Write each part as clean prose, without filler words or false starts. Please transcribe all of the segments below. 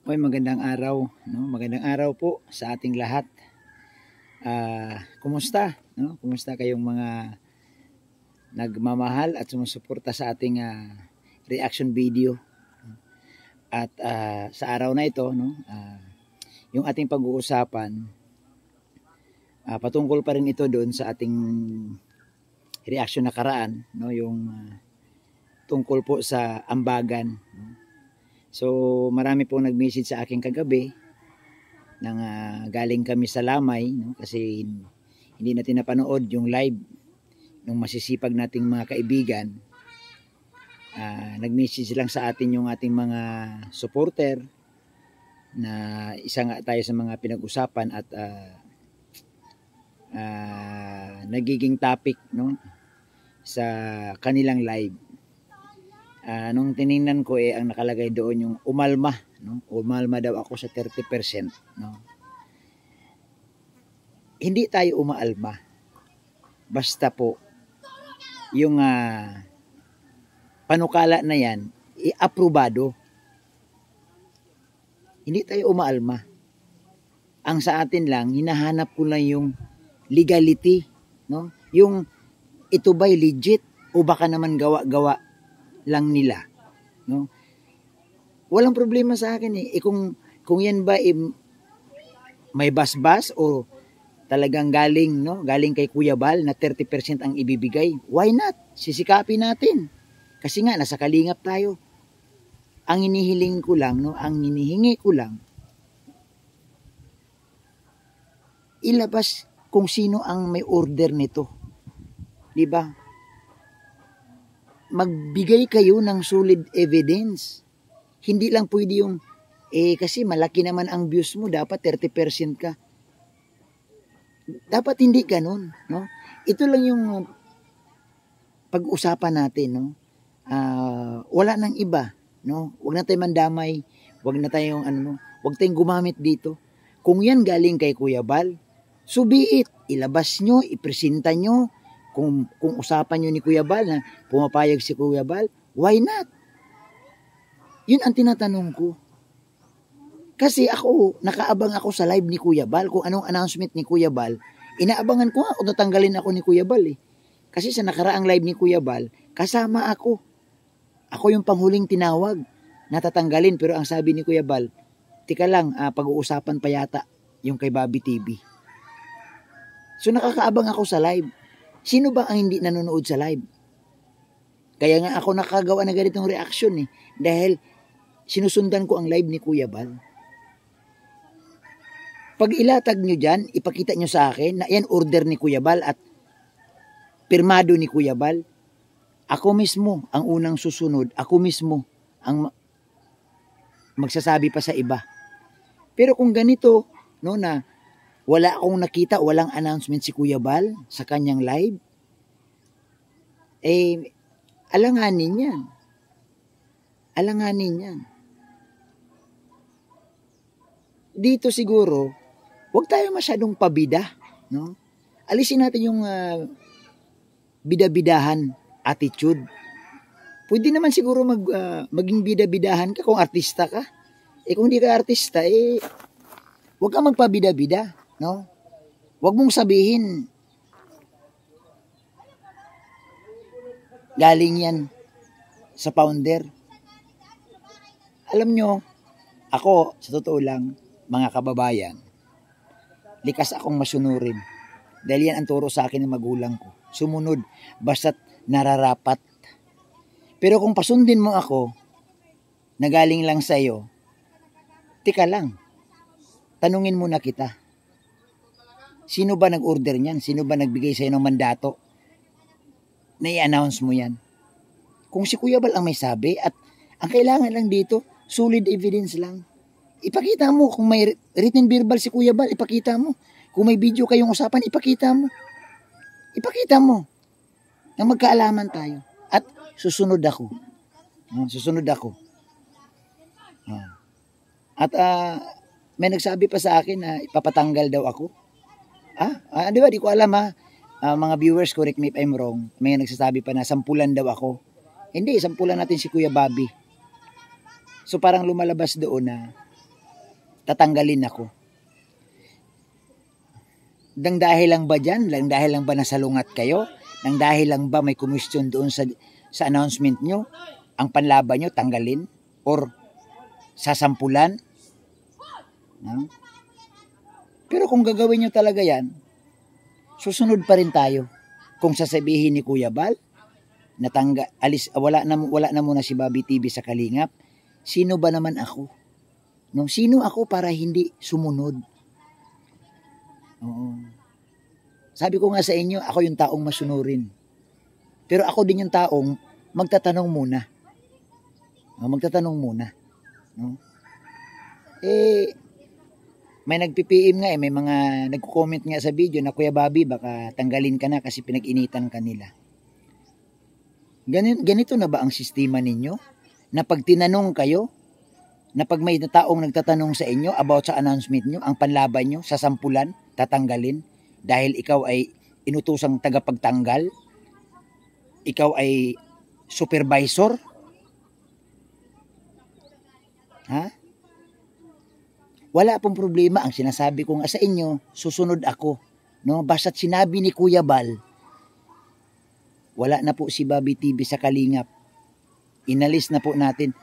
Oy, magandang araw, no? Magandang araw po sa ating lahat. Kumusta, no? Kumusta kayong mga nagmamahal at sumusuporta sa ating reaction video? At sa araw na ito, no, yung ating pag-uusapan patungkol pa rin ito doon sa ating reaction nakaraan, no, yung tungkol po sa ambagan, no? So, marami pong nag-message sa akin kagabi nang galing kami sa Lamay, no? Kasi hindi natin napanood yung live ng masisipag nating mga kaibigan. Nag-message lang sa atin yung ating mga supporter na isa nga tayo sa mga pinag-usapan at nagiging topic, no, sa kanilang live. Nung tiningnan ko ang nakalagay doon yung umalma, no? Umalma daw ako sa 30%, no? Hindi tayo umaalma. Basta po yung panukala na yan i-aprobado. Hindi tayo umaalma. Ang sa atin lang hinahanap ko lang yung legality, no? Yung ito ba'y legit o baka naman gawa-gawa lang nila, no? Walang problema sa akin kung yan ba may basbas o talagang galing, no, galing kay Kuya Bal na 30% ang ibibigay. Why not? Sisikapin natin. Kasi nga nasa kalingap tayo. Ang hinihiling ko lang, no, ang hinihingi ko lang, ilabas kung sino ang may order nito. 'Di ba? Magbigay kayo ng solid evidence. Hindi lang pwede yung, kasi malaki naman ang views mo, dapat 30% ka. Dapat hindi ganun, no? Ito lang yung pag-usapan natin, no? Wala nang iba, no? Huwag na tayong mandamay, huwag na tayong, huwag tayong gumamit dito. Kung yan galing kay Kuya Bal, so be it. Ilabas nyo, ipresenta nyo. Kung usapan nyo ni Kuya Bal na pumapayag si Kuya Bal, why not? Yun ang tinatanong ko. Kasi nakaabang ako sa live ni Kuya Bal, kung anong announcement ni Kuya Bal, inaabangan ko kung tatanggalin ako ni Kuya Bal. Kasi sa nakaraang live ni Kuya Bal, kasama ako. Ako yung panghuling tinawag na tatanggalin, pero ang sabi ni Kuya Bal, tika lang, pag-uusapan pa yata yung kay Bobby TV. So nakakaabang ako sa live. Sino ba ang hindi nanonood sa live? Kaya nga ako nakagawa na ganitong reaction dahil sinusundan ko ang live ni Kuya Bal. Pag ilatag nyo dyan, ipakita nyo sa akin na yan order ni Kuya Bal at pirmado ni Kuya Bal. Ako mismo ang unang susunod. Ako mismo ang magsasabi pa sa iba. Pero kung ganito, no, na wala akong nakita, walang announcement si Kuya Bal sa kanyang live, alanganin yan. Alanganin yan. Dito siguro, huwag tayo masyadong pabida, no? Alisin natin yung bida-bidahan attitude. Pwede naman siguro maging bida-bidahan ka kung artista ka. Kung hindi ka artista, huwag kang magpabida-bida. No? Huwag mong sabihin galing yan sa founder. Alam nyo, ako, sa totoo lang, mga kababayan, likas akong masunurin. Dahil yan ang turo sa akin ng magulang ko. Sumunod, basta't nararapat. Pero kung pasundin mo ako, na galing lang sa'yo, tika lang, tanungin muna kita. Sino ba nag-order niyan? Sino ba nagbigay sa'yo ng mandato na i-announce mo yan? Kung si Kuya Bal ang may sabi at ang kailangan lang dito, solid evidence lang. Ipakita mo kung may written verbal si Kuya Bal, ipakita mo. Kung may video kayong usapan, ipakita mo. Ipakita mo na magkaalaman tayo. At susunod ako. Susunod ako. At may nagsabi pa sa akin na ipapatanggal daw ako. Di ba? Di ko alam mga viewers, correct me if I'm wrong. May nagsasabi pa na sampulan daw ako. Hindi, sampulan natin si Kuya Bobby. So parang lumalabas doon na tatanggalin ako. Nang dahil lang ba dyan? Nang dahil lang ba nasalungat kayo? Nang dahil lang ba may komisyon doon sa announcement nyo? Ang panlaban nyo, tanggalin? Or sasampulan? No? Pero kung gagawin nyo talaga yan, susunod pa rin tayo. Kung sasabihin ni Kuya Bal, wala na muna si Bobby TV sa Kalingap, sino ba naman ako? No? Sino ako para hindi sumunod? Oo. Sabi ko nga sa inyo, ako yung taong masunurin. Pero ako din yung taong magtatanong muna. Magtatanong muna. No? May nagpipiim nga may mga nagko-comment nga sa video na Kuya Bobby, baka tanggalin ka na kasi pinag-initan ka nila. Ganito na ba ang sistema ninyo? Na pag tinanong kayo, na pag may taong nagtatanong sa inyo about sa announcement nyo, ang panlaban nyo, sasampulan, tatanggalin, dahil ikaw ay inutusang tagapagtanggal, ikaw ay supervisor, ha? Wala pong problema. Ang sinasabi ko nga sa inyo, susunod ako. No? Basta't sinabi ni Kuya Bal, wala na po si Bobby TV sa Kalingap. Inalis na po natin.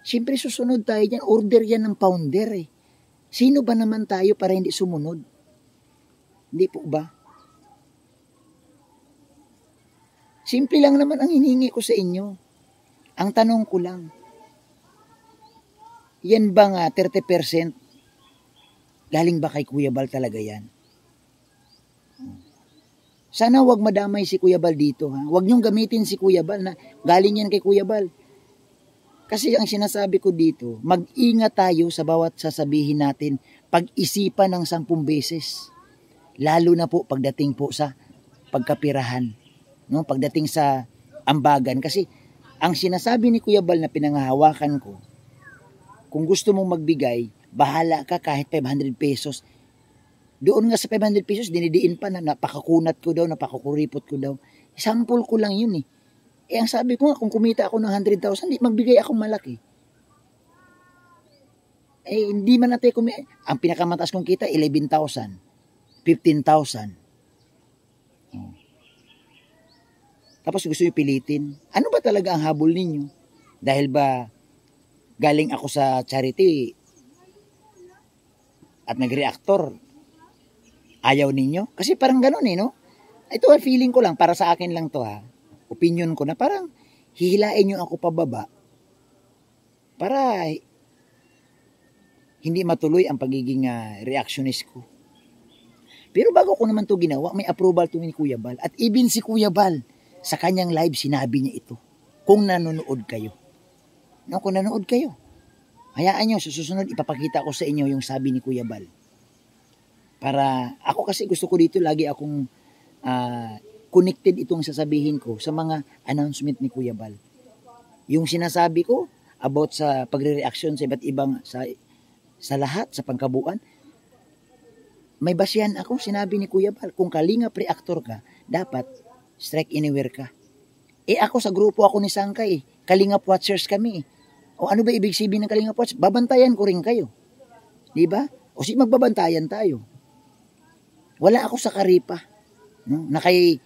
Siyempre susunod tayo dyan. Order yan ng founder eh. Sino ba naman tayo para hindi sumunod? Hindi po ba? Simple lang naman ang hinihingi ko sa inyo. Ang tanong ko lang, yan ba nga 30%? Galing ba kay Kuya Bal talaga yan? Sana wag madamay si Kuya Bal dito. Ha? Wag niyong gamitin si Kuya Bal na galing yan kay Kuya Bal. Kasi ang sinasabi ko dito, mag-ingat tayo sa bawat sasabihin natin, pag-isipan ng 10 beses. Lalo na po pagdating po sa pagkapirahan. No? Pagdating sa ambagan. Kasi ang sinasabi ni Kuya Bal na pinanghahawakan ko, kung gusto mong magbigay, bahala ka kahit 500 pesos. Doon nga sa 500 pesos, dinidiin pa na napakakunat ko daw, napakakuripot ko daw. Sample ko lang yun eh. Ang sabi ko nga, kung kumita ako ng 100,000, magbigay akong malaki. Hindi man natin kumita. Ang pinakamataas kong kita, 11,000. 15,000. Tapos gusto nyo pilitin. Ano ba talaga ang habol ninyo? Dahil ba galing ako sa charity at nag-reactor, ayaw ninyo? Kasi parang ganun no? Ito feeling ko lang, para sa akin lang to opinion ko na parang hihilain nyo ako pababa para hindi matuloy ang pagiging reactionist ko. Pero bago ko naman to ginawa, may approval to ni Kuya Bal. At even si Kuya Bal, sa kanyang live, sinabi niya ito. Kung nanonood kayo. No, kung nanonood kayo. Hayaan nyo, sa susunod, ipapakita ko sa inyo yung sabi ni Kuya Bal. Para, ako kasi gusto ko dito, lagi akong connected itong sasabihin ko sa mga announcement ni Kuya Bal. Yung sinasabi ko about sa pagre-reaction sa iba't ibang, sa lahat, sa pangkabuuan, may basihan ako, sinabi ni Kuya Bal, kung Kalingap reactor ka, dapat strike anywhere ka. Ako sa grupo ako ni Sangkay, Kalingap Watchers kami. O ano ba ibig sabihin ng Kalingap Watchers? Babantayan ko rin kayo. Diba? O magbabantayan tayo. Wala ako sa Karipa. No? Nakay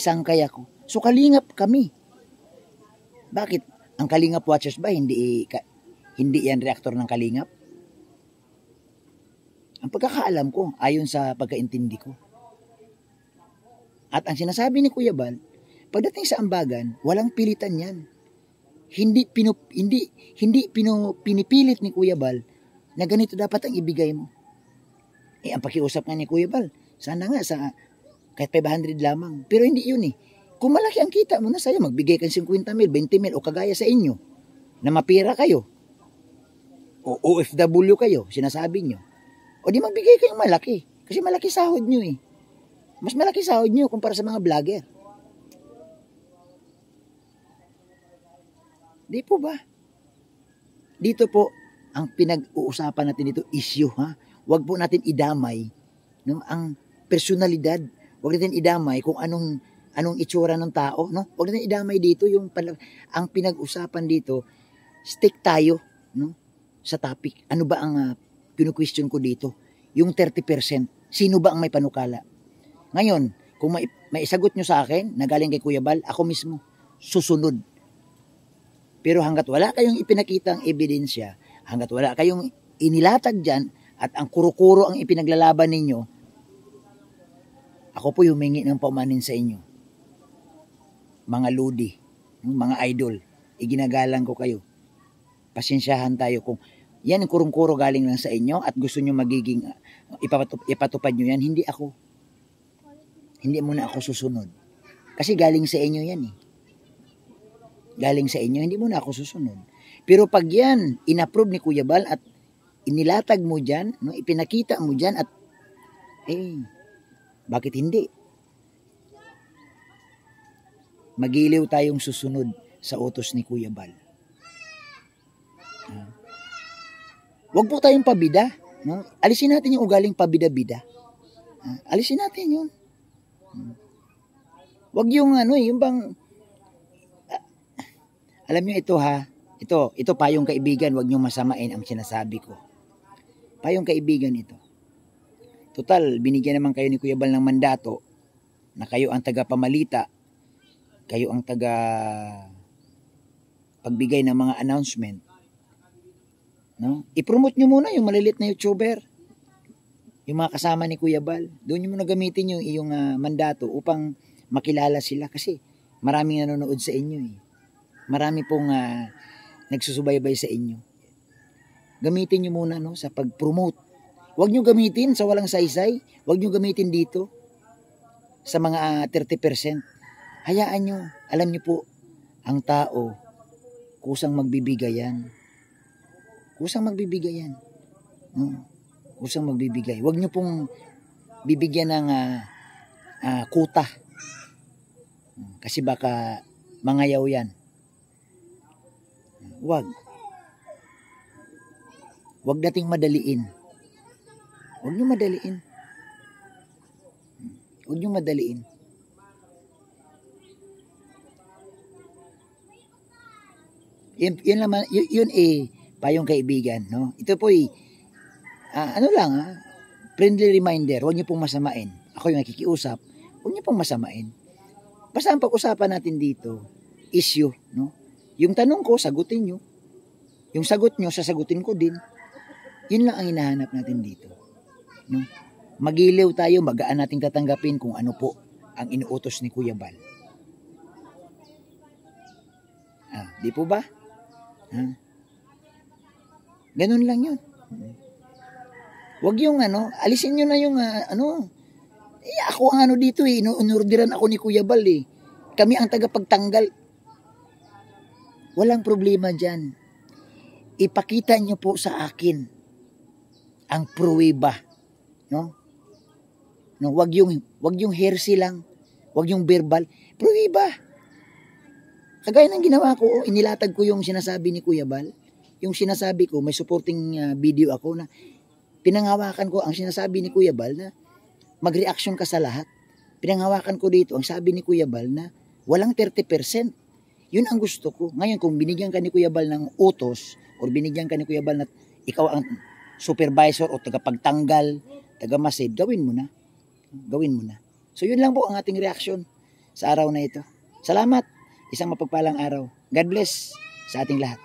Sangkay ako. So Kalingap kami. Bakit? Ang Kalingap Watchers ba hindi yan reactor ng Kalingap? Ang pagkakaalam ko, ayon sa pagkaintindi ko. At ang sinasabi ni Kuya Bal, pagdating sa ambagan, walang pilitan yan. Hindi pinipilit ni Kuya Bal na ganito dapat ang ibigay mo. Ang pakiusap nga ni Kuya Bal, sana nga sa kahit 500 lamang. Pero hindi yun Kung malaki ang kita mo na sa'yo, magbigay kang 50 mil, 20 mil, o kagaya sa inyo, na mapira kayo, o OFW kayo, sinasabi nyo, o di magbigay kayong malaki. Kasi malaki sahod nyo Mas malaki sahod nyo kumpara sa mga vlogger. Di po ba? Dito po, ang pinag-uusapan natin dito, issue Huwag po natin idamay ang personalidad. Huwag natin idamay kung anong itsura ng tao. No? Huwag natin idamay dito. Ang pinag-usapan dito, stick tayo sa topic. Ano ba ang kinu-question ko dito. Yung 30%, sino ba ang may panukala? Ngayon, kung may isagot nyo sa akin na galing kay Kuya Bal, ako mismo, susunod. Pero hanggat wala kayong ipinakitang ebidensya, hanggat wala kayong inilatag dyan, at ang kuro-kuro ang ipinaglalaban ninyo, ako po humingi ng paumanin sa inyo. Mga ludi, mga idol, iginagalang ko kayo. Pasensyahan tayo kung yan ang kurong-kuro galing lang sa inyo at gusto nyo magiging, ipatupad nyo yan, hindi ako. Hindi muna ako susunod. Kasi galing sa inyo yan eh. Galing sa inyo, hindi muna ako susunod. Pero pag yan, inapprove ni Kuya Bal at inilatag mo dyan, no, ipinakita mo dyan at bakit hindi? Magiliw tayong susunod sa utos ni Kuya Bal. Huwag po tayong pabida. No? Alisin natin yung ugaling pabida-bida. Alisin natin yun. Huwag yung yung bang, alam nyo ito ha, ito payong kaibigan, huwag nyo masamain ang sinasabi ko. Payong kaibigan ito. Total, binigyan naman kayo ni Kuya Bal ng mandato na kayo ang taga-pamalita, kayo ang pagbigay ng mga announcement. No? I-promote nyo muna yung malilit na YouTuber. Yung mga kasama ni Kuya Bal. Doon nyo muna gamitin yung iyong mandato upang makilala sila. Kasi maraming nanonood sa inyo eh. Marami pong nagsusubaybay sa inyo. Gamitin nyo muna sa pag-promote. Huwag nyo gamitin sa walang saysay. Huwag nyo gamitin dito sa mga 30%. Hayaan nyo. Alam nyo po, ang tao, kusang magbibigay yan. Kusang magbibigay yan. No? Kusang magbibigay. Huwag nyo pong bibigyan ng kuta. Kasi baka mangayaw yan. Huwag. Huwag nating madaliin. Huwag nyo madaliin. Huwag nyo madaliin. Yun naman, yun payong kaibigan, no? Ito po friendly reminder, huwag niyo pong masamain. Ako yung nakikiusap, huwag niyo pong masamain. Basta ang pag-usapan natin dito, issue, no? Yung tanong ko, sagutin niyo. Yung sagot niyo, sasagutin ko din. Yun lang ang hinahanap natin dito, no? Magiliw tayo, magaan nating tatanggapin kung ano po ang inuutos ni Kuya Bal. Di po ba? Ganun lang yun. Huwag yung alisin nyo na yung ako ang dito inuorderan ako ni Kuya Bal eh. Kami ang tagapagtanggal. Walang problema dyan. Ipakita nyo po sa akin ang pruweba. No? No, wag yung hearsay lang. Wag yung verbal. Pruweba. Kagaya ng ginawa ko, inilatag ko yung sinasabi ni Kuya Bal. Yung sinasabi ko, may supporting video ako na pinanghawakan ko ang sinasabi ni Kuya Bal na mag-reaction ka sa lahat. Pinanghawakan ko dito ang sabi ni Kuya Bal na walang 30%. Yun ang gusto ko. Ngayon, kung binigyan ka ni Kuya Bal ng utos or binigyan ka ni Kuya Bal na ikaw ang supervisor o tagapagtanggal, taga-masave, gawin mo na. Gawin mo na. So yun lang po ang ating reaction sa araw na ito. Salamat. Isang mapagpalang araw. God bless sa ating lahat.